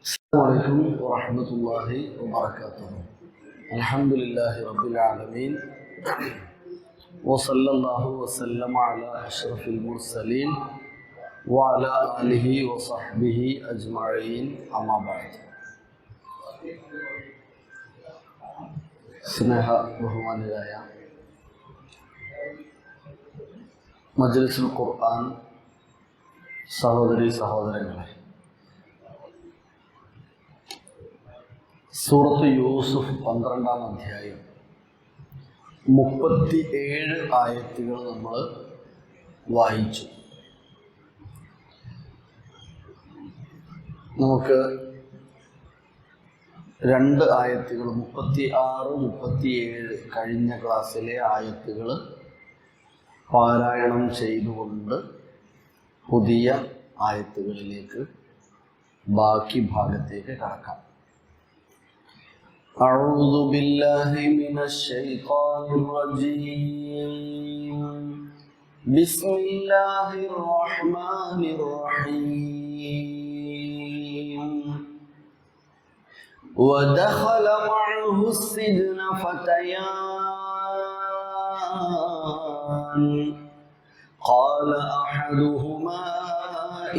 Assalamualaikum warahmatullahi wabarakatuh. Alhamdulillahi rabbil alamin. Wa sallallahu wa sallama ala ashrafil mursalin wa ala alihi wa sahbihi ajma'in, amma ba'd. സ്നേഹ ബഹുമാനിയായ മജ്ലിസുൽ ഖുർആൻ സഹോദരി സഹോദരങ്ങളെ, സൂറത്ത് യൂസുഫ് 12-ാം അധ്യായം 37 ആയത്തുകൾ നമ്മൾ വായിച്ചു. നമുക്ക് 2 ആയത്തുകൾ 36, 37 കഴിഞ്ഞ ക്ലാസ്സിലെ ആയത്തുകൾ പാരായണം ചെയ്തുകൊണ്ട് പുതിയ ആയത്തുകളിലേക്ക് ബാക്കി ഭാഗത്തേക്ക് കടക്കാം. أعوذ بالله من الشيطان الرجيم. بسم الله الرحمن الرحيم. ودخل معه السجن فتيان قال أحدهما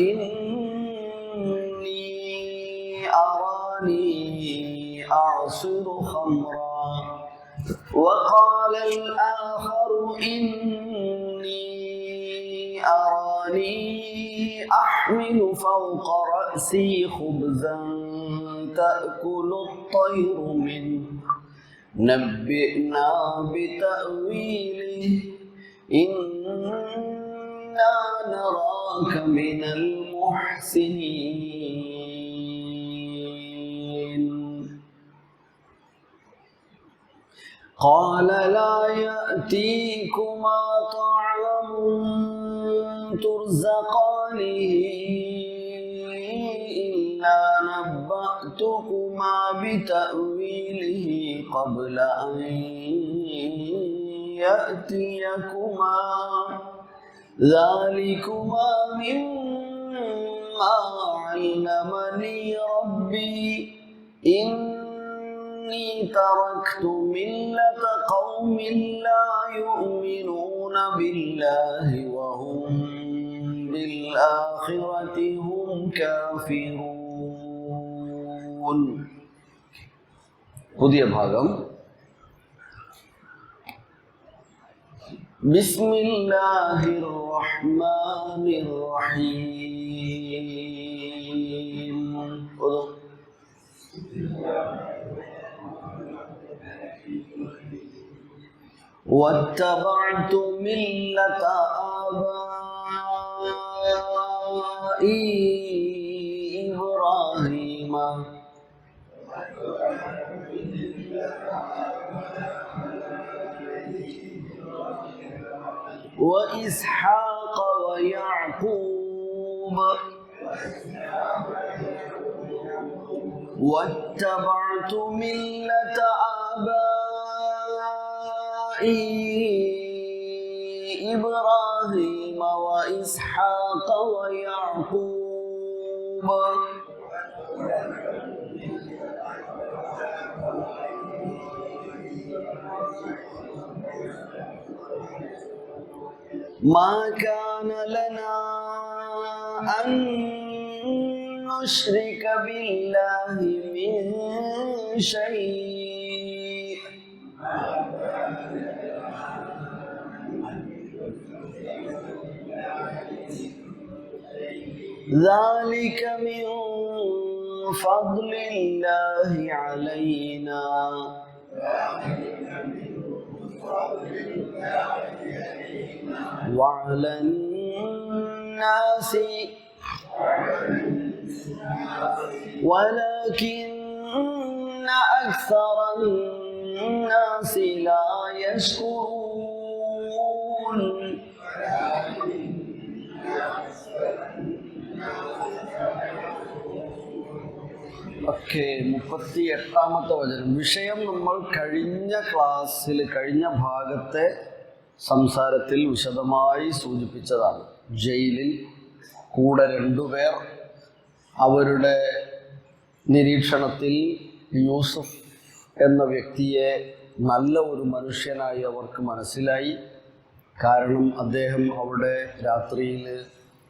إني أراني أعصر خمرا وقال الآخر إني أراني أحمل فوق رأسي خبزا تأكل الطير منه نبئنا بتأويله إنا نراك من المحسنين. قال لا يأتيكما طعام ترزقانه إلا نبأتكما بتأويله قبل أن يأتيكما ذلكما مما علمني ربي إني تركت ملة قوم لا يؤمنون بالله وهم بالآخرة هم كافرون. പുതിയ ഭാഗം. ബിസ്മില്ലാഹിർ റഹ്മാനിർ റഹീം. واتبعت ملة آبائي إبراهيم وإسحاق ويعقوب واتبعت ملة آبائي إبراهيم وإسحاق ويعقوب ما كان لنا أن نشرك بالله من شيء ذلك من فضل الله علينا وعلى الناس ولكن أكثر الناس لا يشكرون. ഓക്കെ, 38-ാമത്തെ വചനം. വിഷയം നമ്മൾ കഴിഞ്ഞ ക്ലാസ്സിൽ, കഴിഞ്ഞ ഭാഗത്തെ സംസാരത്തിൽ വിശദമായി സൂചിപ്പിച്ചതാണ്. ജയിലിൽ കൂടെ 2 പേർ അവരുടെ നിരീക്ഷണത്തിൽ യൂസുഫ് എന്ന വ്യക്തിയെ നല്ല ഒരു മനുഷ്യനായി അവർക്ക് മനസ്സിലായി. കാരണം അദ്ദേഹം അവിടെ രാത്രിയിൽ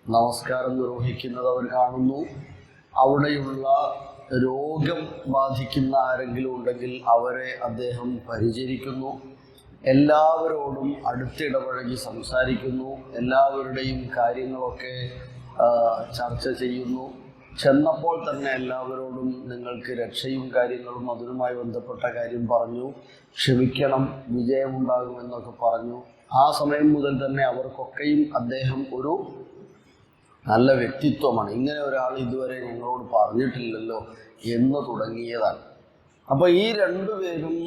നമസ്കാരം നിർവഹിക്കുന്നത് അവർ കാണുന്നു. അവിടെയുള്ള രോഗം ബാധിക്കുന്ന ആരെങ്കിലും ഉണ്ടെങ്കിൽ അവരെ അദ്ദേഹം പരിചരിക്കുന്നു. എല്ലാവരോടും അടുത്തിടപഴകി സംസാരിക്കുന്നു. എല്ലാവരുടെയും കാര്യങ്ങളൊക്കെ ചർച്ച ചെയ്യുന്നു. ചെന്നപ്പോൾ തന്നെ എല്ലാവരോടും നിങ്ങൾക്ക് രക്ഷയും കാര്യങ്ങളും അതിനുമായി ബന്ധപ്പെട്ട കാര്യം പറഞ്ഞു. ക്ഷമിക്കണം, വിജയമുണ്ടാകുമെന്നൊക്കെ പറഞ്ഞു. ആ സമയം മുതൽ തന്നെ അവർക്കൊക്കെയും അദ്ദേഹം ഒരു നല്ല വ്യക്തിത്വമാണ്. ഇങ്ങനെ ഒരാൾ ഇതുവരെ ഞങ്ങളോട് പറഞ്ഞിട്ടില്ലല്ലോ എന്ന് തുടങ്ങിയതാണ്. അപ്പോൾ ഈ രണ്ടുപേരും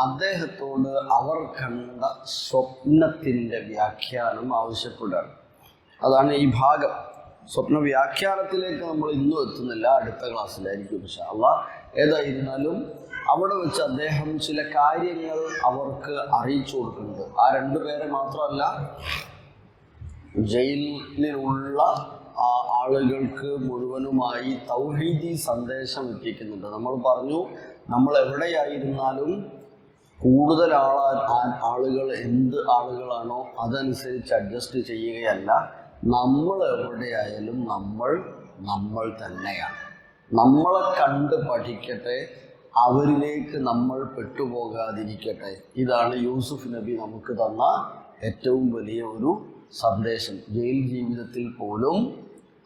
അദ്ദേഹത്തോട് അവർ കണ്ട സ്വപ്നത്തിൻ്റെ വ്യാഖ്യാനം ആവശ്യപ്പെടുകയാണ്. അതാണ് ഈ ഭാഗം. സ്വപ്ന വ്യാഖ്യാനത്തിലേക്ക് നമ്മൾ ഇന്നും എത്തുന്നില്ല, അടുത്ത ക്ലാസ്സിലായിരിക്കും ഇൻഷാ അല്ലാഹ്. ഏതായിരുന്നാലും അവിടെ വെച്ച് അദ്ദേഹം ചില കാര്യങ്ങൾ അവർക്ക് അറിയിച്ചു കൊടുക്കുന്നുണ്ട്. ആ രണ്ടുപേരെ മാത്രമല്ല, ജയിലിലുള്ള ആ ആളുകൾക്ക് മുഴുവനുമായി തൗഹീദി സന്ദേശം എത്തിക്കുന്നുണ്ട്. നമ്മൾ പറഞ്ഞു, നമ്മൾ എവിടെയായിരുന്നാലും കൂടുതൽ ആളുകൾ എന്ത് ആളുകളാണോ അതനുസരിച്ച് അഡ്ജസ്റ്റ് ചെയ്യുകയല്ല. നമ്മൾ എവിടെയായാലും നമ്മൾ തന്നെയാണ്. നമ്മളെ കണ്ട് പഠിക്കട്ടെ, അവരിലേക്ക് നമ്മൾ പെട്ടുപോകാതിരിക്കട്ടെ. ഇതാണ് യൂസുഫ് നബി നമുക്ക് തന്ന ഏറ്റവും വലിയ ഒരു സന്ദേശം. ജയിൽ ജീവിതത്തിൽ പോലും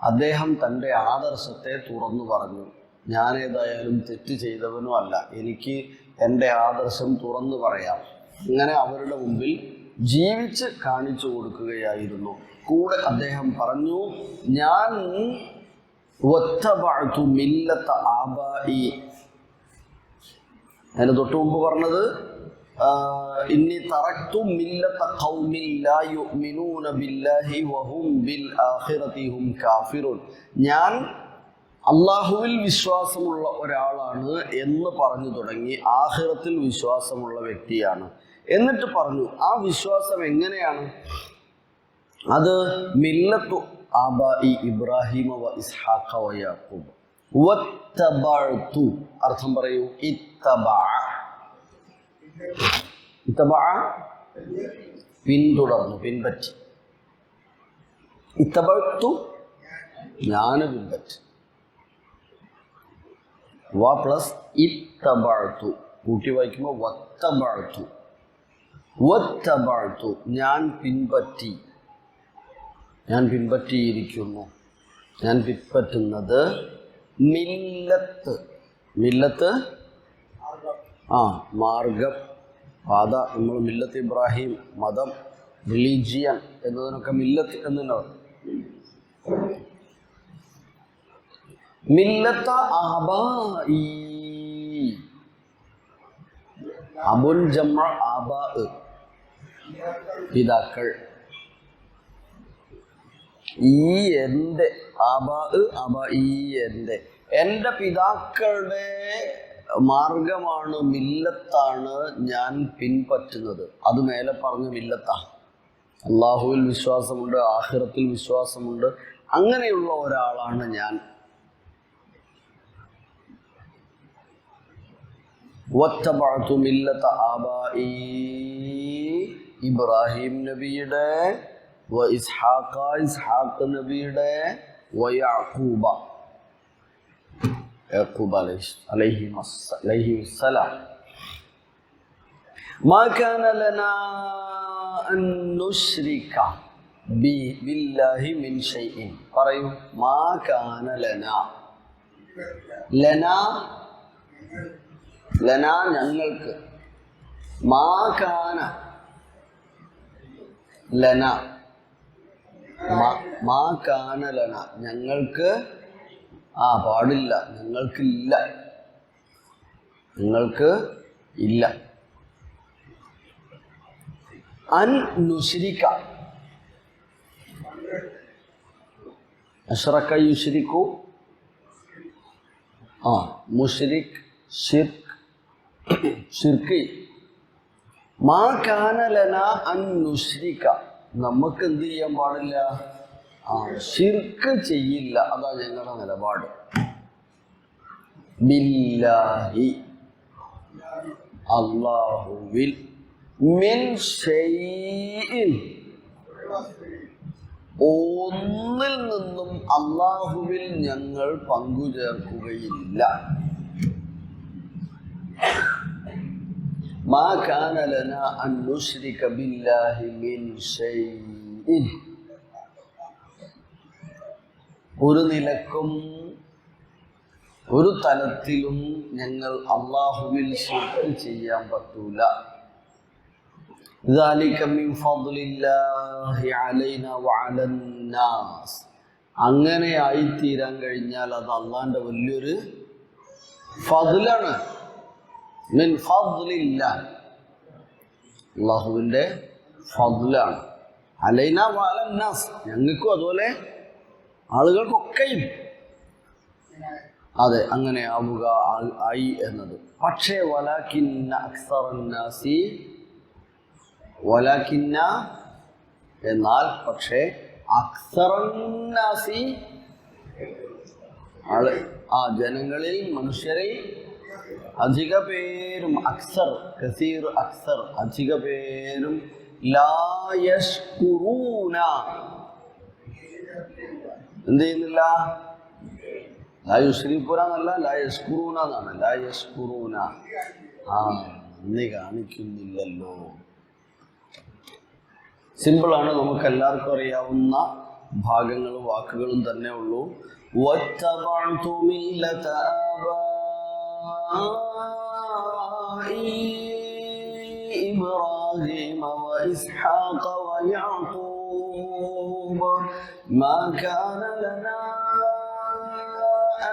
അദ്ദേഹം തൻ്റെ ആദർശത്തെ തുറന്നു പറഞ്ഞു. ഞാനേതായാലും തെറ്റ് ചെയ്തവനും അല്ല, എനിക്ക് എൻ്റെ ആദർശം തുറന്നു പറയാം. ഇങ്ങനെ അവരുടെ മുമ്പിൽ ജീവിച്ച് കാണിച്ചു കൊടുക്കുകയായിരുന്നു. കൂടെ അദ്ദേഹം പറഞ്ഞു, ഞാൻ വത്തബഅതു മില്ലത ആബാഇ, അതിന് തൊട്ട് മുമ്പ് പറഞ്ഞത് ഇന്നി തറക്തു മില്ലത ഖൗമിൻ ലാ യുഅ്മിനൂന ബില്ലാഹി വഹും ബിൽ ആഖിറതി ഹും കാഫിറൂൻ. ഞാൻ അള്ളാഹുവിൽ വിശ്വാസമുള്ള ഒരാളാണ് എന്ന് പറഞ്ഞു തുടങ്ങി. ആഖിറത്തിൽ വിശ്വാസമുള്ള വ്യക്തിയാണ്. എന്നിട്ട് പറഞ്ഞു, ആ വിശ്വാസം എങ്ങനെയാണ്? അത് മില്ലത്തു ആബാഇ ഇബ്രാഹിമ വ ഇസ്ഹാഖ വ യാഖൂബ് വത്തബഅതു. അർത്ഥം പറയൂ. ഇത്തബഅ പിന്തുടർന്നു, പിൻപറ്റി. ഇത്തബഅതു ഞാൻ പിൻപറ്റി. വ പ്ലസ് ഇത്തബഅതു കൂട്ടി വായിക്കുമ്പോൾ വത്തബഅതു. വത്തബഅതു ഞാൻ പിൻപറ്റി, ഞാൻ പിൻപറ്റിയിരിക്കുന്നു. ഞാൻ പിൻപറ്റുന്നത് മില്ലത്ത് മാർഗം, പാത. നമ്മൾ മില്ലത്ത് ഇബ്രാഹിം, മതം, റിലീജിയൻ എന്നതിനൊക്കെ മില്ലത്ത് എന്നുണ്ടാവും. മില്ലത്ത ആബാഇ, അബുൽ ജംഅ ആബാ, പിതാക്കൾ. ഈ എൻ്റെ ഈ എൻ്റെ പിതാക്കളുടെ മാർഗമാണ്, മില്ലത്താണ് ഞാൻ പിൻപറ്റുന്നത്. അത് മേലെ പറഞ്ഞ മില്ലത്താ. അള്ളാഹുവിൽ വിശ്വാസമുണ്ട്, ആഖിറത്തിൽ വിശ്വാസമുണ്ട്. അങ്ങനെയുള്ള ഒരാളാണ് ഞാൻ. വത്തബഅതു മില്ലത ആബാഇ, ഇബ്രാഹിം നബിയുടെ, വ ഇസ്ഹാഖ് നബിയുടെ, വ യാഖൂബ അലൈഹിസ്സലാം. മാ കാന ലനാ അൻ നുശ്രിക ബില്ലാഹി മിൻ ഷൈഇൻ. പറയൂ. മാ കാന ലനാ. ലനാ ഞങ്ങൾക്ക്. മാ കാന ലന, മാ കാന ലന ഞങ്ങൾക്ക് പാടില്ല, ഞങ്ങൾക്കില്ല, നിങ്ങൾക്ക് ഇല്ല. അൻ നുശ്രിക, അശ്റക യുശ്രികു, മുശ്രിക്, ഷിർക്ക്. മാ കാന ലന അൻ നുശ്രിക, നമുക്ക് എന്ത് ചെയ്യാൻ പാടില്ല? ഷിർക്ക് ചെയ്യില്ല. അതാ ഞങ്ങളുടെ നിലപാട്. ബില്ലാഹി അല്ലാഹുവിൽ മിൻ ഷൈഇൻ ഒന്നിൽ നിന്നും അല്ലാഹുവിൽ ഞങ്ങൾ പങ്കുചേർക്കുകയില്ല. മാ കാന ലനാ അൻ നുശ്രിക ബില്ലാഹി മിൻ ഷൈഇൻ ഒരു നിലക്കും ഒരു തലത്തിലും ഞങ്ങൾ അല്ലാഹുവിൽ ശിർക്ക് ചെയ്യാൻ പറ്റൂല. ذلك من فضل الله علينا وعلى الناس അങ്ങനെ ആയിത്തീരാൻ കഴിഞ്ഞാൽ അത് അള്ളാന്റെ വലിയൊരു ഫദ്ലാണ്. മിൻ ഫദ്ലില്ലാഹ് അല്ലാഹുവിന്റെ ഫദ്ലാണ്. അലൈന വഅലൻ നാസ് ഞങ്ങൾക്കും അതുപോലെ ആളുകൾക്കൊക്കെയും അതെ അങ്ങനെ ആവുക ആയി എന്നത്. പക്ഷേ വലാകിന്ന അക്സറൻ നാസി വലാകിന്ന എന്നാൽ പക്ഷേ അക്സറന്നാസി ജനങ്ങളിൽ മനുഷ്യരിൽ അധിക പേരും അക്സർ കസീർ അക്സർ അധിക പേരും ലാ യശ്കുറൂന എന്ത് ചെയ്യുന്നില്ല? ലാ യുശ്രികൂന എന്നല്ല, ലാ യശ്കുറൂന എന്നാണ്. ലാ യശ്കുറൂന നന്ദി കാണിക്കുന്നില്ലല്ലോ. സിമ്പിളാണ്, നമുക്ക് എല്ലാവർക്കും അറിയാവുന്ന ഭാഗങ്ങളും വാക്കുകളും തന്നെ ഉള്ളൂ. വത്തബഅതു മില്ലത ആബാഇ ഇബ്രാഹീമ വഇസ്ഹാഖ വയഅഖൂബ മാ കാന ലനാ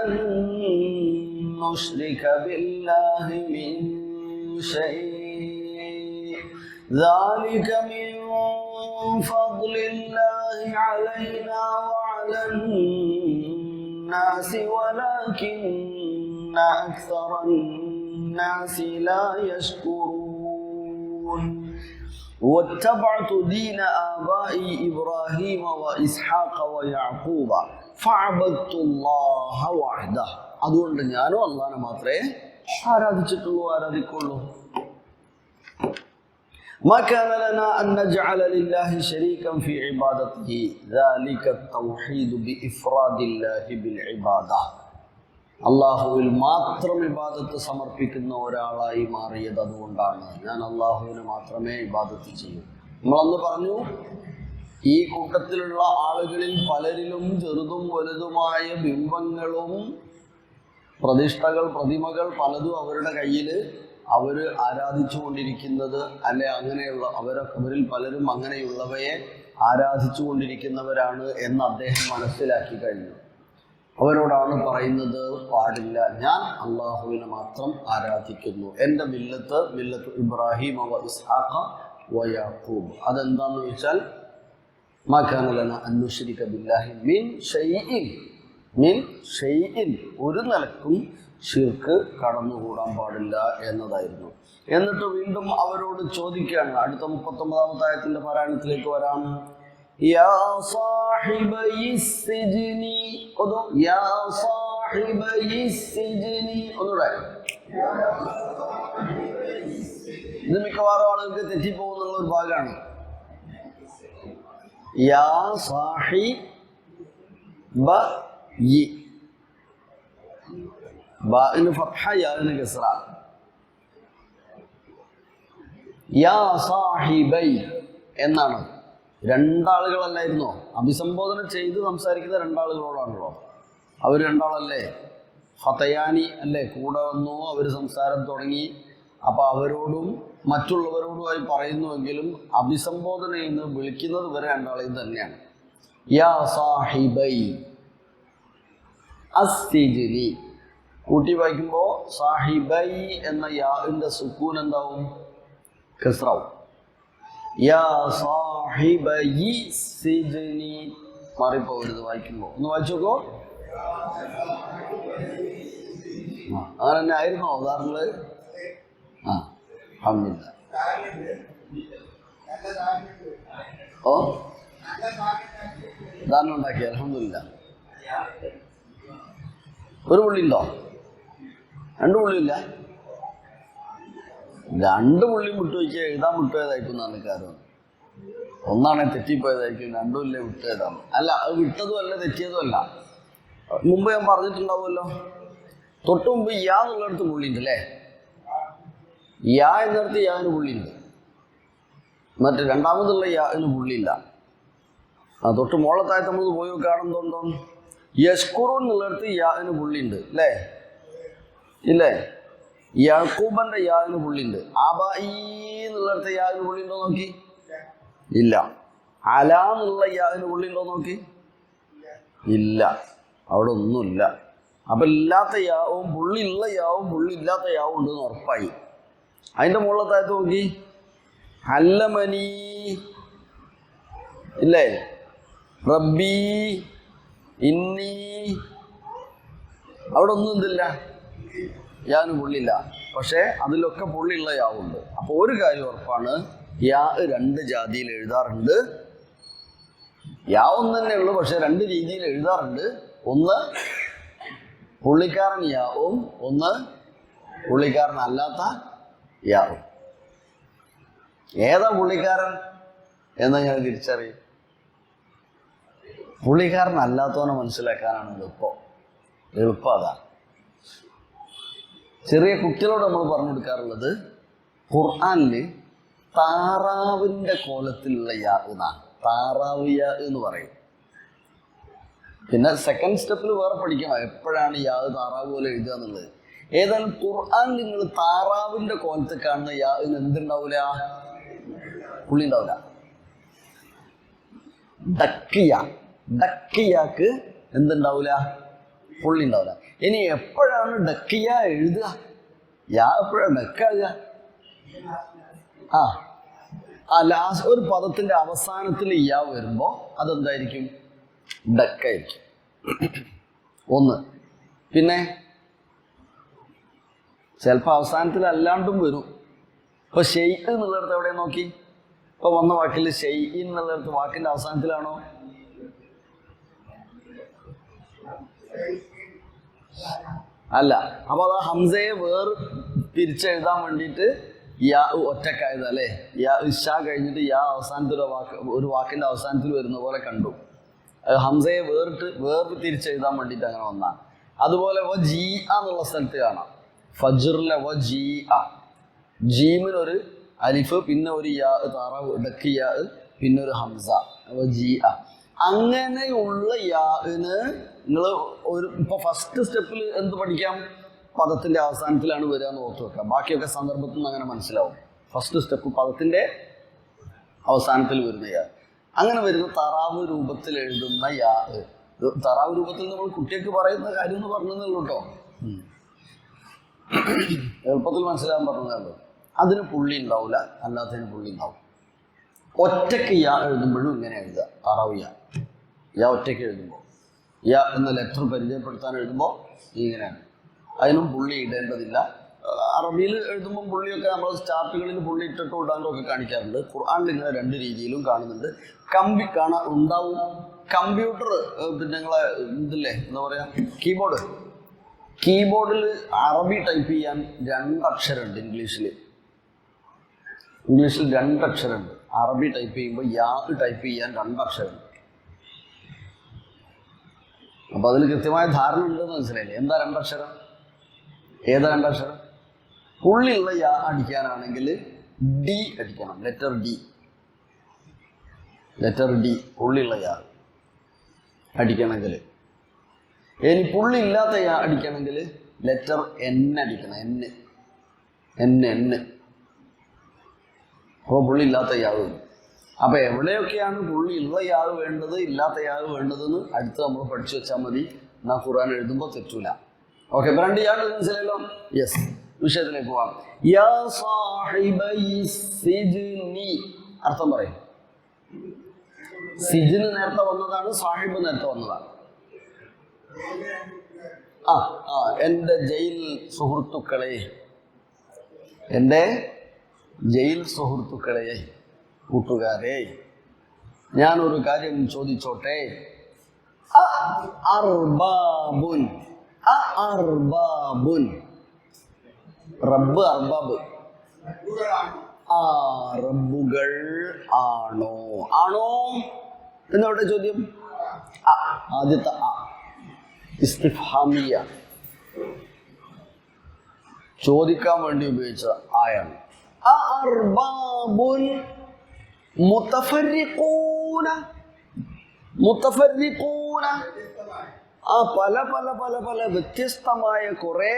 അൻ നുശ്രിക ബില്ലാഹി മിൻ ശൈഇ ذلك من فضل الله علينا وعلى الناس ولكن أكثر الناس لا يشكرون واتبعت دين آبائي إبراهيم وإسحاق ويعقوب فعبدت الله وحده അതുകൊണ്ട് ഞാനും അല്ലാഹനെ മാത്രമേ ആരാധിക്കുള്ളൂ. ما كان لنا أن نجعل لله شريكا في عبادته ذلك التوحيد بإفراد الله بالعبادة അള്ളാഹുവിൽ മാത്രം ഇബാദത്ത് സമർപ്പിക്കുന്ന ഒരാളായി മാറിയത് അതുകൊണ്ടാണ്. ഞാൻ അള്ളാഹുവിന് മാത്രമേ ഇബാദത്ത് ചെയ്യൂ. നമ്മളന്ന് പറഞ്ഞു, ഈ കൂട്ടത്തിലുള്ള ആളുകളിൽ പലരിലും ചെറുതും വലുതുമായ ബിംബങ്ങളും പ്രതിഷ്ഠകൾ പ്രതിമകൾ പലതും അവരുടെ കയ്യിൽ അവർ ആരാധിച്ചു കൊണ്ടിരിക്കുന്നത് അല്ലെ അങ്ങനെയുള്ള അവരിൽ പലരും അങ്ങനെയുള്ളവയെ ആരാധിച്ചു കൊണ്ടിരിക്കുന്നവരാണ് എന്ന് അദ്ദേഹം മനസ്സിലാക്കി കഴിഞ്ഞു. അവരോടാണ് പറയുന്നത്, പാടില്ല, ഞാൻ അള്ളാഹുവിനെ മാത്രം ആരാധിക്കുന്നു. എൻ്റെ മില്ലത്ത് ഇബ്രാഹിം വ ഇസ്ഹാഖ വ യാഖൂബ്. അതെന്താന്ന് ചോദിച്ചാൽ മാ കാന ലനാ അൻ നുശ്രിക ബില്ലാഹി മിൻ ഷൈഇൻ ഒരു നിലക്കും ശിർക്ക് കടന്നുകൂടാൻ പാടില്ല എന്നതായിരുന്നു. എന്നിട്ട് വീണ്ടും അവരോട് ചോദിക്കുകയാണ്. അടുത്ത 39-ാമത്തെ ആയത്തിന്റെ പാരായണത്തിലേക്ക് വരാം. യാ സാഹിബയിസ് സിജ്നി യാ സാഹിബയിസ് സിജ്നി ഒന്നുകൂടെ. ഇത് മിക്കവാറും ആളുകൾക്ക് തെറ്റിപ്പോകുന്നുള്ള ഒരു ഭാഗമാണ്. യാ സാഹിബയി ബാഇന് ഫത്ഹ യാഇന് കസ്റ. യാ സാഹിബൈ എന്നാണ്. രണ്ടാളുകളല്ലായിരുന്നോ? അഭിസംബോധന ചെയ്ത് സംസാരിക്കുന്ന രണ്ടാളുകളോടാണല്ലോ. അവർ രണ്ടാളല്ലേ? ഫതയാനി അല്ലേ? കൂടെ വന്നു, അവർ സംസാരം തുടങ്ങി. അപ്പോൾ അവരോടും മറ്റുള്ളവരോടുമായി പറയുന്നുവെങ്കിലും അഭിസംബോധന ചെയ്യുന്നത് വിളിക്കുന്നത് വരെ രണ്ടാളെയും തന്നെയാണ്. യാ സാഹിബൈ അസ്സിജ്നി കൂട്ടി വായിക്കുമ്പോൾ സാഹിബൈ എന്ന യാഇന്റെ സുക്കൂൻ എന്താവും? കസ്റാവും. യാ സാഹിബയി സിജ്നി മാറിപ്പോകരുത് വായിക്കുമ്പോൾ. ഒന്ന് വായിച്ചു നോക്കോ. അങ്ങനെ തന്നെ ആയിരുന്നോ ഉദാഹരണങ്ങള്? അൽഹംദുലില്ലാ. ഓ ഉദാഹരണം ഉണ്ടാക്കി. അൽഹംദുലില്ലാ. ഒരു പുള്ളിയുണ്ടോ? രണ്ട് പുള്ളിയില്ല, രണ്ട് പുള്ളിയും വിട്ടുവയ്ക്കുക, എഴുതാൻ വിട്ടുപോയതായിരിക്കും എന്നാണ് കാരണം. ഒന്നാണെ തെറ്റിപ്പോയതായിരിക്കും, രണ്ടുമില്ലേ വിട്ടുപോയതാണ്. അല്ല, അത് വിട്ടതും അല്ല തെറ്റിയതും അല്ല. മുമ്പ് ഞാൻ പറഞ്ഞിട്ടുണ്ടാവുമല്ലോ, തൊട്ട് മുമ്പ് യാ എന്നുള്ളിടത്ത് പുള്ളിയുണ്ട് അല്ലേ? യാ എന്നിടത്ത് യാന് പുള്ളിയുണ്ട്, മറ്റേ രണ്ടാമതുള്ള യാന് പുള്ളിയില്ല. തൊട്ട് മോളത്തായി നമ്മൾ പോയി കാണുന്നുണ്ടോ? യഷ്കുറു എന്നുള്ളിടത്ത് യാന് പുള്ളിയുണ്ട് അല്ലേ? ഇല്ലേ? യഹൂബന്റെ യാന് പുള്ളിയുണ്ട്. ആബായി എന്നുള്ളിടത്ത് യാന് പുള്ളിയുണ്ടോ നോക്കി? ഇല്ല. അല എന്നുള്ള യാന് പുള്ളിയുണ്ടോ നോക്കി? ഇല്ല, അവിടെ ഒന്നുമില്ല. അപ്പൊ ഇല്ലാത്ത യാവും പുള്ളിയുള്ള യാവും പുള്ളി ഇല്ലാത്ത യാവും ഉണ്ടെന്ന് ഉറപ്പായി. അതിന്റെ മുകളിലത്തായത്ത് നോക്കി, അല്ലമനി ഇല്ലേ? റബ്ബി ഇന്നി, അവിടെ ഒന്നും എന്തില്ല, യാന് പുള്ളിയില്ല. പക്ഷെ അതിലൊക്കെ പുള്ളിയുള്ള യാവുണ്ട്. അപ്പൊ ഒരു കാര്യം ഉറപ്പാണ്, യാ രണ്ട് ജാതിയിൽ എഴുതാറുണ്ട്. യാ ഒന്ന് തന്നെ ഉള്ളു, പക്ഷെ രണ്ട് രീതിയിൽ എഴുതാറുണ്ട്. ഒന്ന് പുള്ളിക്കാരൻ യാവും, ഒന്ന് പുള്ളിക്കാരനല്ലാത്ത യാവും. ഏതാ പുള്ളിക്കാരൻ എന്നങ്ങനെ തിരിച്ചറിയും? പുള്ളിക്കാരനല്ലാത്തവനെ മനസ്സിലാക്കാനാണ് എളുപ്പം അതാ. ചെറിയ കുട്ടികളോട് നമ്മൾ പറഞ്ഞു കൊടുക്കാറുള്ളത്, ഖുർആനിൽ താറാവിൻ്റെ കോലത്തിലുള്ള യാ എന്നാണ്. താറാവ് യാ എന്ന് പറയും. പിന്നെ സെക്കൻഡ് സ്റ്റെപ്പിൽ വേറെ പഠിക്കണം എപ്പോഴാണ് യാ താറാവ് പോലെ എഴുതുക എന്നുള്ളത്. ഏതായാലും ഖുർആൻ നിങ്ങൾ താറാവിൻ്റെ കോലത്തിൽ കാണുന്ന യാന് എന്തുണ്ടാവില്ല, പുള്ളി ഉണ്ടാവില്ല. ഡക്കിയാക്ക് എന്തുണ്ടാവില്ല, പുള്ളി ഉണ്ടാവില്ല. ഇനി എപ്പോഴാണ് ഡക്കിയ എഴുതുക, യാ എപ്പോഴാണ് ഡക്കാകുക? ലാസ്റ്റ് ഒരു പദത്തിന്റെ അവസാനത്തിൽ യാ വരുമ്പോ അതെന്തായിരിക്കും, ഡക്കായിരിക്കും. ഒന്ന്. പിന്നെ ചിലപ്പോൾ അവസാനത്തിൽ അല്ലാണ്ടും വരും. ഇപ്പൊ ഷെയ് എന്നുള്ളിടത്ത് എവിടെ നോക്കി? ഇപ്പൊ വന്ന വാക്കിൽ ഷെയ് എന്നുള്ളിടത്ത് വാക്കിന്റെ അവസാനത്തിലാണോ? അല്ല. അപ്പൊ അത് ഹംസയെ തിരിച്ചെഴുതാൻ വേണ്ടിയിട്ട് യാ ഒറ്റക്കായത് അല്ലേ? യാ ഇഷ കഴിഞ്ഞിട്ട് യാ അവസാനത്തിൽ ഒരു വാക്കിന്റെ അവസാനത്തിൽ വരുന്ന പോലെ കണ്ടു. ഹംസയെ വേർപ്പ് തിരിച്ചെഴുതാൻ വേണ്ടിയിട്ട് അങ്ങനെ വന്നാണ്. അതുപോലെ ജി എന്നുള്ള സ്ഥലത്ത് കാണാം, ഫജ്റിലെ ജി അ, ജീമിനൊരു അലിഫ്, പിന്നെ ഒരു യാ താറാവ് ഡക്കി യാ, പിന്നെ ഒരു ഹംസ ജി അ. അങ്ങനെയുള്ള യാന് നിങ്ങൾ ഇപ്പൊ ഫസ്റ്റ് സ്റ്റെപ്പിൽ എന്ത് പഠിക്കാം? പദത്തിന്റെ അവസാനത്തിലാണ് വരിക എന്ന് ഓർത്ത് വെക്കാം. ബാക്കിയൊക്കെ സന്ദർഭത്തിൽ നിന്ന് അങ്ങനെ മനസ്സിലാവും. ഫസ്റ്റ് സ്റ്റെപ്പ് പദത്തിന്റെ അവസാനത്തിൽ വരുന്ന യാ. അങ്ങനെ വരുന്ന തറാവ് രൂപത്തിൽ എഴുതുന്ന യാ. തറാവ് രൂപത്തിൽ നമ്മൾ കുട്ടിയൊക്കെ പറയുന്ന കാര്യം എന്ന് പറഞ്ഞതേ ഉള്ളൂ കേട്ടോ, എളുപ്പത്തിൽ മനസ്സിലാകാൻ പറഞ്ഞതേ ഉള്ളൂ. അതിന് പുള്ളി ഉണ്ടാവില്ല, അല്ലാത്തതിന് പുള്ളി ഉണ്ടാവും. ഒറ്റയ്ക്ക് യാ എഴുതുമ്പോഴും ഇങ്ങനെ എഴുതുക, തറാവ് യാ ഒറ്റയ്ക്ക് എഴുതുമ്പോൾ. യാ എന്ന ലെറ്റർ പരിചയപ്പെടുത്താൻ എഴുതുമ്പോൾ ഇങ്ങനെയാണ്. അതിനും പുള്ളി ഇടേണ്ടതില്ല. അറബിയിൽ എഴുതുമ്പോൾ പുള്ളിയൊക്കെ നമ്മൾ സ്റ്റാർട്ടുകളിൽ പുള്ളി ഇട്ടിട്ട് ഇടാനൊക്കെ കാണിക്കാറുണ്ട്. ഖുർആനിൽ ഇങ്ങനെ രണ്ട് രീതിയിലും കാണുന്നുണ്ട്. ഉണ്ടാവും. കമ്പ്യൂട്ടർ പിന്നെ നിങ്ങളെ ഇതില്ലേ എന്താ പറയാ, കീബോർഡിൽ അറബി ടൈപ്പ് ചെയ്യാൻ 2 അക്ഷരമുണ്ട്. ഇംഗ്ലീഷിൽ 2 അക്ഷരമുണ്ട്. അറബി ടൈപ്പ് ചെയ്യുമ്പോൾ യാ ടൈപ്പ് ചെയ്യാൻ 2 അക്ഷരമുണ്ട്. അപ്പൊ അതിൽ കൃത്യമായ ധാരണ ഉണ്ടെന്ന് മനസ്സിലായില്ലേ? എന്താ 2 അക്ഷരം? ഏതാ 2 അക്ഷരം? പുള്ളിയുള്ള യാ അടിക്കാനാണെങ്കിൽ ഡി അടിക്കണം, ലെറ്റർ ഡി പുള്ളിയുള്ള യാ അടിക്കണമെങ്കിൽ. ഇനി പുള്ളി ഇല്ലാത്ത യാ അടിക്കണമെങ്കിൽ ലെറ്റർ എൻ അടിക്കണം, എൻ. അപ്പോൾ പുള്ളി ഇല്ലാത്ത യാ വരും. അപ്പൊ എവിടെയൊക്കെയാണ് പുള്ളി ഉള്ള യാ വേണ്ടത്, ഇല്ലാത്ത യാ വേണ്ടതെന്ന് അടുത്ത് നമ്മൾ പഠിച്ചു വെച്ചാൽ മതി. എന്നാൽ ഖുർആൻ എഴുതുമ്പോൾ തെറ്റൂല. ഓക്കെ, ഇപ്പൊ 2 യാ മനസ്സിലായല്ലോ? യെസ്, വിഷയത്തിലേക്ക് പോവാം. യാ സാഹിബൈ സിജ്നി, അർത്ഥം പറയും. സിജ്ന് നേരത്തെ വന്നതാണ്, സാഹിബ് നേരത്തെ വന്നതാണ്. എൻ്റെ ജയിൽ സുഹൃത്തുക്കളെ, എൻ്റെ ജയിൽ സുഹൃത്തുക്കളെ, കൂട്ടുകാരെ, ഞാനൊരു കാര്യം ചോദിച്ചോട്ടെ. അർബാബുൻ റബ്ബ് അർബാബ്. റബ്ബുകൾ ആണോ? ആണോ എന്നവിടെ ചോദ്യം. ആദ്യത്തെ ഇസ്തിഫ്ഹാമിയ, ചോദിക്കാൻ വേണ്ടി ഉപയോഗിച്ച ആയാണ്. അർബാബുൻ മുതഫർരിഖൂന, മുതഫർരിഖൂന പല പല പല പല വ്യത്യസ്തമായ കുറെ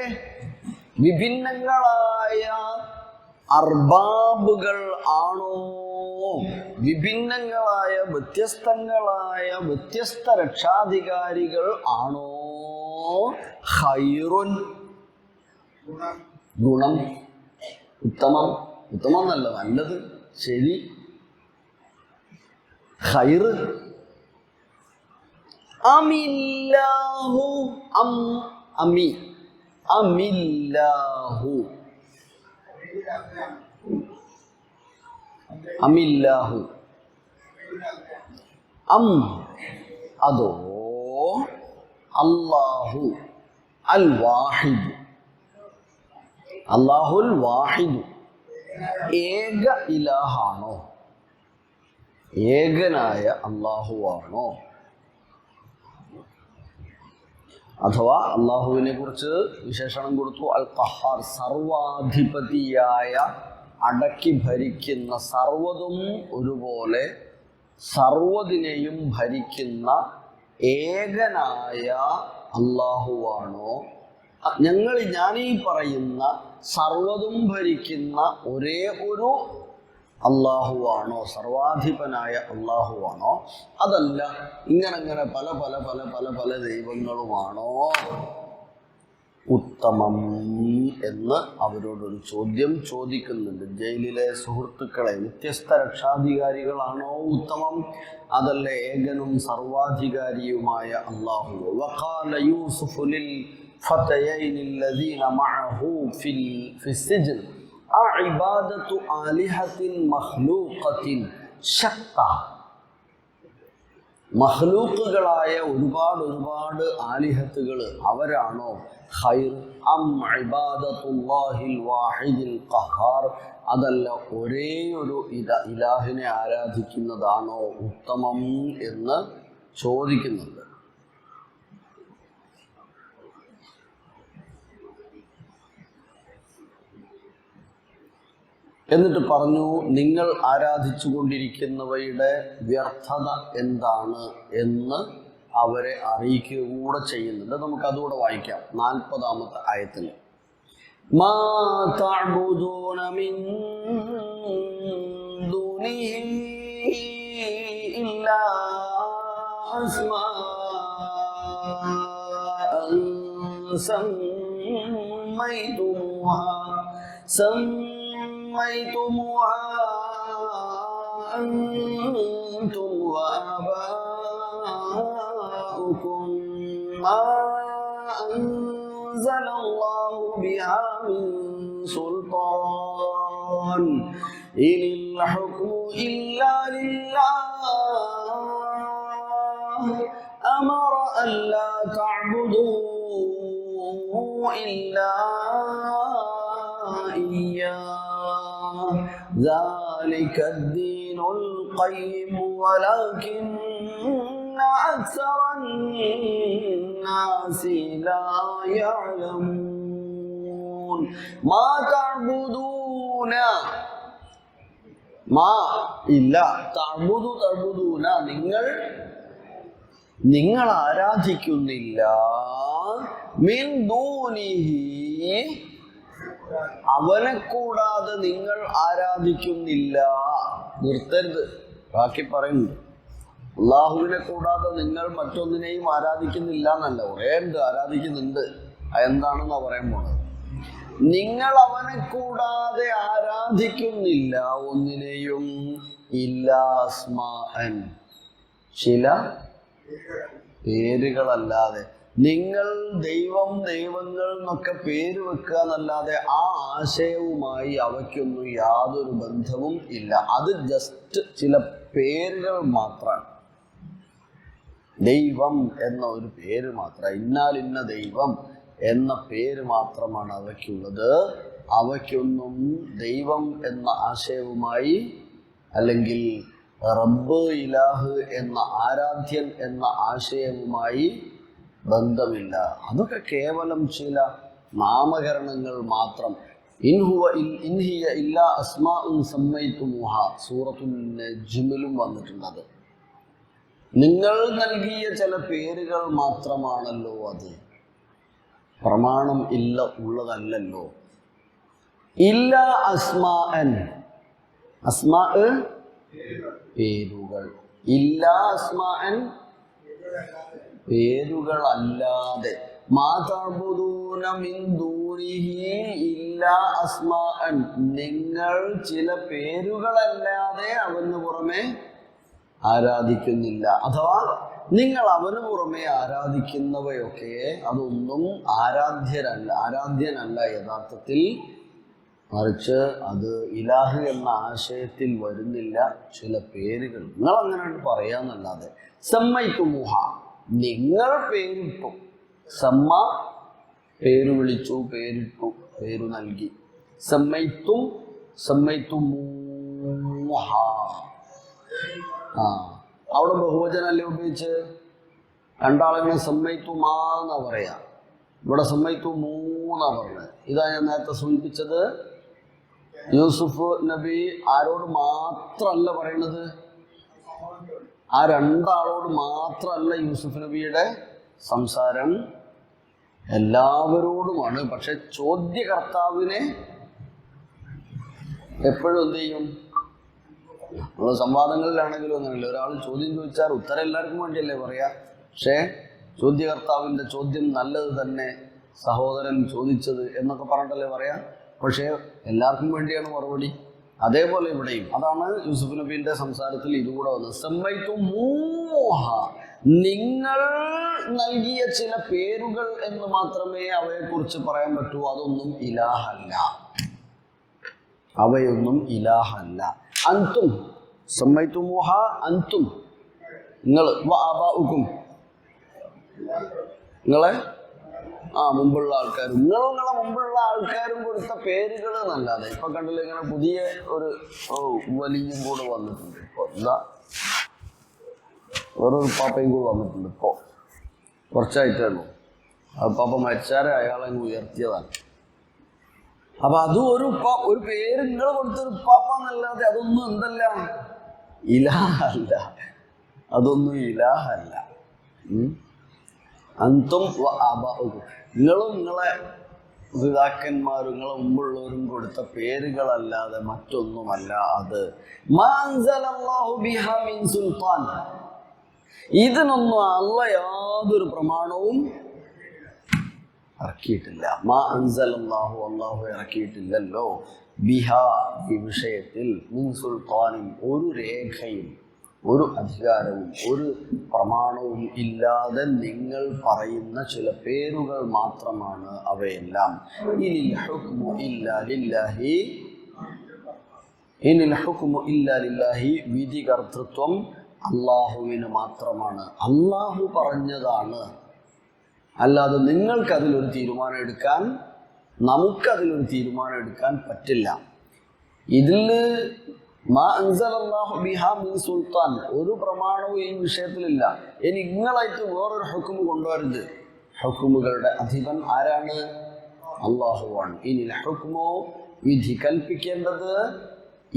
വിഭിന്നങ്ങളായ അർബാബുകൾ ആണോ? വിഭിന്നങ്ങളായ വ്യത്യസ്തങ്ങളായ വ്യത്യസ്ത രക്ഷാധികാരികൾ ആണോ? ഖൈറുൻ ഗുണം, ഉത്തമം, ഉത്തമം എന്നല്ല നല്ലത്, ശരി, ഖൈറ്. അമില്ലാഹു അമി അമില്ലാഹു അമില്ലാഹു അതോ അല്ലാഹു അൽ വാഹിദ്, അല്ലാഹുൽ വാഹിദ് ഏക ഇലാഹാണോ? ഏകനായ അല്ലാഹുവാണോ? അഥവാ അള്ളാഹുവിനെ കുറിച്ച് വിശേഷണം കൊടുത്തു അൽ ഖഹാർ, സർവാധിപതിയായ, അടക്കി ഭരിക്കുന്ന, സർവ്വതും ഒരുപോലെ സർവ്വതിനെയും ഭരിക്കുന്ന ഏകനായ അള്ളാഹുവാണോ? ഞാനീ പറയുന്ന സർവ്വതും ഭരിക്കുന്ന ഒരേ ഒരു അള്ളാഹുവാണോ? സർവാധിപനായ അള്ളാഹുവാണോ? അതല്ല ഇങ്ങനെ പല പല പല പല പല ദൈവങ്ങളുമാണോ? ഉത്തമം എന്ന് അവരോടൊരു ചോദ്യം ചോദിക്കുന്നുണ്ട്. ജയിലിലെ സുഹൃത്തുക്കളെ, വ്യത്യസ്ത രക്ഷാധികാരികളാണോ ഉത്തമം? അതല്ല ഏകനും സർവാധികാരിയുമായ അള്ളാഹു. വഖാല യൂസുഫു ലിൽ ഫതയൈനി അല്ലദീന മഅഹു ഫിസ്സിജ്ൻ അഇബാദത്തു ആലിഹത്തിൻ മഖ്ലൂഖത്തിൻ ശത്ത. മഖ്ലൂഖുകളായ ഒരുപാട് ആലിഹത്തുകൾ അവരാണോ ഖൈർ? അം ഇബാദത്തുല്ലാഹിൽ വാഹിദിൽ ഖഹാർ, അതല്ല ഒരേ ഒരു ഇലാഹിനെ ആരാധിക്കുന്നതാണോ ഉത്തമം എന്ന് ചോദിക്കുന്നുണ്ട്. എന്നിട്ട് പറഞ്ഞു, നിങ്ങൾ ആരാധിച്ചു കൊണ്ടിരിക്കുന്നവയുടെ വ്യർത്ഥത എന്താണ് എന്ന് അവരെ അറിയിക്കുക കൂടെ ചെയ്യുന്നുണ്ട്. നമുക്ക് അതുകൂടെ വായിക്കാം. 40-ാമത്തെ ആയത്തിൽ മാ തഅബുദൂന മിൻ ദൂനിഹി ഇല്ലാ അസ്മാഅൻ سميتموها أنتم وآباؤكم ما أنزل الله بها من سلطان إن الحكم إلا لله أمر ألا تعبدوا إلا إياه ذلك الدين القيم ولكن أكثر الناس لا يعلمون ما تعبدون മാ ഇല്ല, തഅബുദൂന നിങ്ങൾ ആരാധിക്കുന്നില്ല, മിൻ ദൂനിഹി അവനെ കൂടാതെ നിങ്ങൾ ആരാധിക്കുന്നില്ല. നിർത്തരുത്, ബാക്കി പറയുന്നുണ്ട്. അള്ളാഹുവിനെ കൂടാതെ നിങ്ങൾ മറ്റൊന്നിനെയും ആരാധിക്കുന്നില്ല എന്നല്ല, കുറേ ഉണ്ട് ആരാധിക്കുന്നുണ്ട്. അതെന്താണെന്നാ പറയാൻ പോണത്. നിങ്ങൾ അവനെ കൂടാതെ ആരാധിക്കുന്നില്ല ഒന്നിനെയും, ഇല്ലാസ്മാഅൻ ചില പേരുകളല്ലാതെ. നിങ്ങൾ ദൈവങ്ങൾ എന്നൊക്കെ പേര് വെക്കുക എന്നല്ലാതെ ആ ആശയവുമായി അവയ്ക്കൊന്നും യാതൊരു ബന്ധവും ഇല്ല. അത് ജസ്റ്റ് ചില പേരുകൾ മാത്രമാണ്. ദൈവം എന്ന ഒരു പേര് മാത്രം. ഇന്നാലിന്ന ദൈവം എന്ന പേര് മാത്രമാണ് അവയ്ക്കുള്ളത്. അവയ്ക്കൊന്നും ദൈവം എന്ന ആശയവുമായി അല്ലെങ്കിൽ റബ്ബ് ഇലാഹ് എന്ന ആരാധ്യൻ എന്ന ആശയവുമായി ബന്ധമില്ല. അതൊക്കെ കേവലം ചില നാമകരണങ്ങൾ മാത്രം. ഇൻഹിയ ഇല്ലാ അസ്മാഉൻ സമ്മൈതുമുഹ, സൂറത്തുൽ നജ്മിലും വന്നിട്ടുള്ളത്. നിങ്ങൾ നൽകിയ ചില പേരുകൾ മാത്രമാണല്ലോ അത്, പ്രമാണം ഉള്ളതല്ലല്ലോ. ഇല്ല അസ്മാഅൻ, അസ്മാ പേരുകൾ, ഇല്ല അസ്മാഅൻ പേരുകൾ അല്ലാതെ, മാ തഅബുദൂന മിൻ ദൂനിഹി ഇല്ലാ അസ്മാഅൻ, നിങ്ങൾ ചില പേരുകളല്ലാതെ അവന് പുറമെ ആരാധിക്കുന്നില്ല. അഥവാ നിങ്ങൾ അവന് പുറമെ ആരാധിക്കുന്നവയൊക്കെ അതൊന്നും ആരാധ്യനല്ല യഥാർത്ഥത്തിൽ, മറിച്ച് അത് ഇലാഹ് എന്ന ആശയത്തിൽ വരുന്നില്ല. ചില പേരുകൾ നിങ്ങൾ അങ്ങനെ പറയാന്നല്ലാതെ. സമ്മൈതുമുഹ, നിങ്ങൾ പേരിട്ടു. സമ്മ പേര് വിളിച്ചു, പേരിട്ടു, പേരു നൽകി. സമ്മൈതുമുഹ, അവിടെ ബഹുവചനല്ലേ ഉപയോഗിച്ച്? രണ്ടാളെങ്ങനെ സമ്മൈതുമാ എന്നാ പറയാ, ഇവിടെ സമ്മൈതുമൂന്നാ പറഞ്ഞത്. ഇതാ ഞാൻ നേരത്തെ സൂചിപ്പിച്ചത്. യൂസുഫ് നബി ആരോട് മാത്രമല്ല പറയണത്? ആ രണ്ടാളോട് മാത്രമല്ല യൂസുഫ് നബിയുടെ സംസാരം, എല്ലാവരോടുമാണ്. പക്ഷെ ചോദ്യകർത്താവിനെ എപ്പോഴും എന്ത് ചെയ്യും? നമ്മൾ സംവാദങ്ങളിലാണെങ്കിലും അങ്ങനെയല്ല, ഒരാൾ ചോദ്യം ചോദിച്ചാൽ ഉത്തരം എല്ലാവർക്കും വേണ്ടിയല്ലേ പറയാ. പക്ഷേ ചോദ്യകർത്താവിൻ്റെ ചോദ്യം നല്ലത് തന്നെ, സഹോദരൻ ചോദിച്ചത് എന്നൊക്കെ പറഞ്ഞിട്ടല്ലേ പറയാം. പക്ഷേ എല്ലാവർക്കും വേണ്ടിയാണ് മറുപടി. അതേപോലെ ഇവിടെയും അതാണ് യൂസുഫ് നബീന്റെ സംസാരത്തിൽ ഇതുകൂടെ വന്നത്. സമ്മൈതുമൂഹ, നിങ്ങൾ നൽകിയ ചില പേരുകൾ എന്ന് മാത്രമേ അവയെക്കുറിച്ച് പറയാൻ പറ്റൂ. അതൊന്നും ഇലാഹല്ല, അവയൊന്നും ഇലാഹല്ല. അൻതും സമ്മൈതുമൂഹ, അൻതും നിങ്ങൾ, വആബാഉകും നിങ്ങളെ മുമ്പുള്ള ആൾക്കാരും, നിങ്ങളെ മുമ്പുള്ള ആൾക്കാരും കൊടുത്ത പേരുകൾ എന്നല്ലാതെ. ഇപ്പൊ കണ്ടില്ല, ഇങ്ങനെ പുതിയ ഒരു വലിയും കൂടെ വന്നിട്ടുണ്ട്. ഇപ്പൊ എന്താ വേറൊരു പാപ്പയും കൂടെ വന്നിട്ടുണ്ട്. ഇപ്പോ കുറച്ചായിട്ടേ ഉള്ളൂ. അത് പാപ്പ മരിച്ചാരെ അയാളെ ഉയർത്തിയതാണ്. അപ്പൊ അതും ഒരു പേര് നിങ്ങൾ കൊടുത്തൊരു ഉപ്പാപ്പ എന്നല്ലാതെ അതൊന്നും എന്തല്ല, ഇലാഹല്ല. അതൊന്നും ഇലാഹല്ല. അന്തും വആബാഉകും, നിങ്ങളും നിങ്ങളെ പിതാക്കന്മാരും നിങ്ങളെ മുമ്പുള്ളവരും കൊടുത്ത പേരുകളല്ലാതെ മറ്റൊന്നുമല്ല അത്. മാ അൻസലല്ലാഹു ബിഹാ മിൻ സുൽത്താൻ, ഇതിനൊന്നും അല്ലാഹ് യാതൊരു പ്രമാണവും ഇറക്കിയിട്ടില്ല. മാ അൻസലല്ലാഹു, അല്ലാഹു ഇറക്കിയിട്ടില്ലല്ലോ, ബിഹാ ഈ വിഷയത്തിൽ, മിൻ സുൽത്താനും ഒരു രേഖയും ഒരു അധികാരവും ഒരു പ്രമാണവും ഇല്ലാതെ നിങ്ങൾ പറയുന്ന ചില പേരുകൾ മാത്രമാണ് അവയെല്ലാം. ഇനിൽ ഹുക്മു ഇല്ലാ ലില്ലാഹി, വിധികർത്തൃത്വം അള്ളാഹുവിന് മാത്രമാണ്. അള്ളാഹു പറഞ്ഞതാണ്, അല്ലാതെ നിങ്ങൾക്കതിലൊരു തീരുമാനം എടുക്കാൻ, നമുക്കതിലൊരു തീരുമാനം എടുക്കാൻ പറ്റില്ല. ഇതിൽ മാ അൻസലല്ലാഹു ബിഹാ മിൻ സുൽത്താൻ, ഒരു പ്രമാണവും ഈ വിഷയത്തിലില്ല. ഇനി നിങ്ങളായിട്ട് വേറൊരു ഹുക്മ് കൊണ്ടുവരുത്. ഹുക്മുകളുടെ അധിപൻ ആരാണ്? അള്ളാഹുവാണ്. ഇനിൽ ഹുക്മു, വിധി കൽപ്പിക്കേണ്ടത്,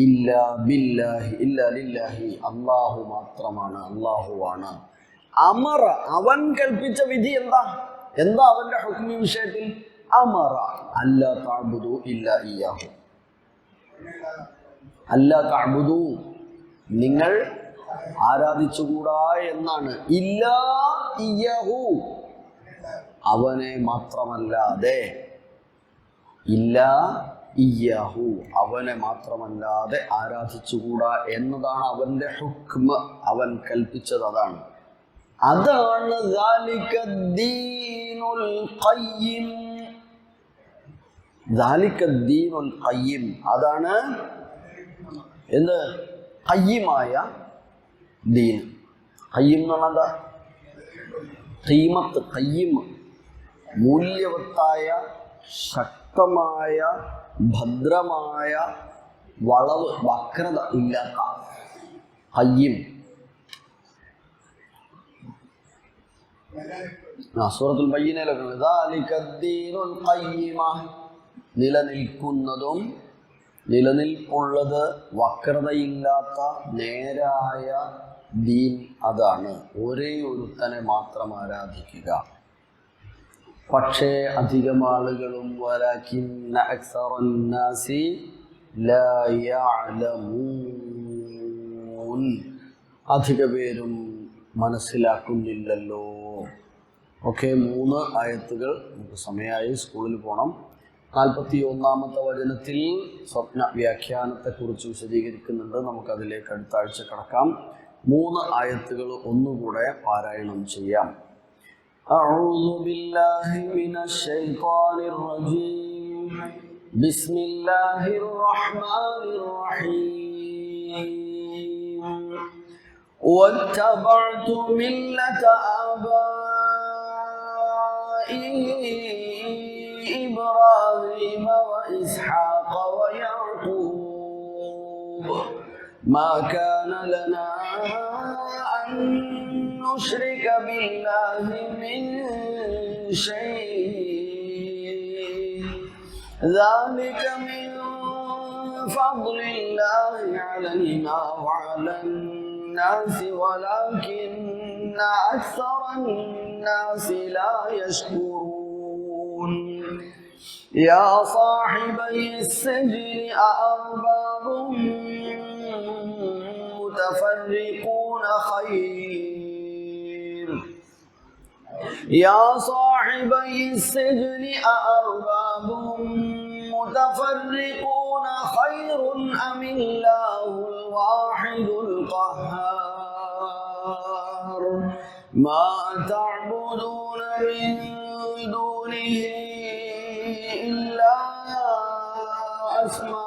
ഇല്ലാ ബില്ലാഹി, ഇല്ലാ ലില്ലാഹി, അള്ളാഹു മാത്രമാണ്, അള്ളാഹുവാണ്. അമറ, അവൻ കൽപ്പിച്ച വിധി എന്താ അവന്റെ ഹുക്മി വിഷയത്തിൽ? അമറ അല്ലാ തഅബുദു ഇല്ലാ ഇയ്യാഹു, അല്ലാ തഅബുദു, നിങ്ങൾ ആരാധിച്ചുകൂടാ എന്നാണ്. ഇല്ലാ ഇയ്യാഹു, അവനെ മാത്രമല്ലാതെ. ഇല്ലാ ഇയ്യാഹു, അവനെ മാത്രമല്ലാതെ ആരാധിച്ചുകൂടാ എന്നതാണ് അവന്റെ ഹുക്മ്. അവൻ കൽപ്പിച്ചത് അതാണ്. അതാണ് ദാലിക ദീനുൽ ഖയ്യിം, ദാലിക ദീനുൽ ഖയ്യിം, അതാണ് എന്ത്? ഖയ്യിമായ ദീൻ. ഖയ്യിം എന്ന് പറഞ്ഞാൽ എന്താ? ഖീമത്ത്, ഖയ്യിം മൂല്യവത്തായ ശക്തമായ ഭദ്രമായ വളവ് വക്രത ഇല്ലാത്ത ഖയ്യിം. സൂറത്തുൽ ബയ്യിനയിലൊക്കെ ദാലികദ്ദീനുൽ ഖയ്യിമ, നിലനിൽക്കുന്നതും നിലനിൽപ്പുള്ളത് വക്രതയില്ലാത്ത നേരായ ദീൻ അതാണ്. ഒരേ ഒരുത്തനെ മാത്രം ആരാധിക്കുക. പക്ഷേ അധികം ആളുകളും വലകിന്ന അക്സറന്നാസി ലാ യഅലമൂൻ, അധിക പേരും മനസ്സിലാക്കുന്നില്ലല്ലോ. ഓക്കെ, 3 ആയത്തുകൾ. നമുക്ക് സമയമായി, സ്കൂളിൽ പോകണം. 41-ാമത്തെ വചനത്തിൽ സ്വപ്ന വ്യാഖ്യാനത്തെക്കുറിച്ച് വിശദീകരിക്കുന്നുണ്ട്. നമുക്കതിലേക്ക് അടുത്ത ആഴ്ച കടക്കാം. 3 ആയത്തുകൾ ഒന്നുകൂടെ പാരായണം ചെയ്യാം. അഊദു ബില്ലാഹി മിനശ് ശൈത്വാനിർ റജീം. ബിസ്മില്ലാഹിർ റഹ്മാനിർ റഹീം. വത്തബഅതു മില്ലത ആബാഇ إبراهيم وإسحاق ويعقوب ما كان لنا أن نشرك بالله من شيء ذلك من فضل الله علينا وعلى الناس ولكن أكثر الناس لا يشكرون يا صاحبي السجن أأرباب متفرقون خير يا صاحبي السجن أأرباب متفرقون خير أم الله الواحد القهار ما تعبدون من دونه إلا أسماء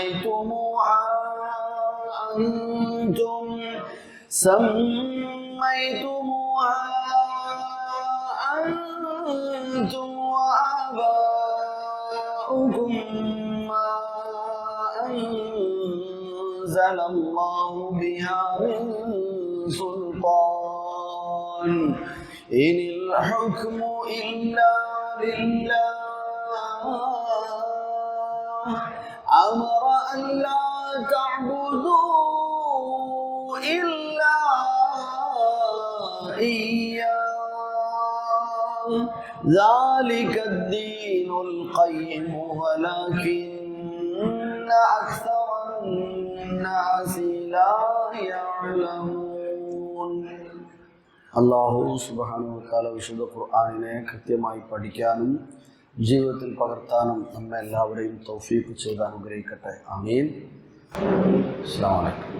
سميتموها أنتم وآباؤكم ما أنزل الله بها من سلطان إن الحكم إلا لله أمر أن لا تعبدوا إلا إياه ذلك الدين القيم ولكن أكثر الناس لا يعلمون. അല്ലാഹു സുബ്ഹാനഹു വ തആല വിശുദ്ധ ഖുർആനിനെ കൃത്യമായി പഠിക്കാനും ജീവിതത്തിൽ പകർത്താനും നമ്മെ എല്ലാവരെയും തൗഫീഖ് ചെയ്ത് അനുഗ്രഹിക്കട്ടെ. ആമീൻ. അസ്സലാമു അലൈക്കും.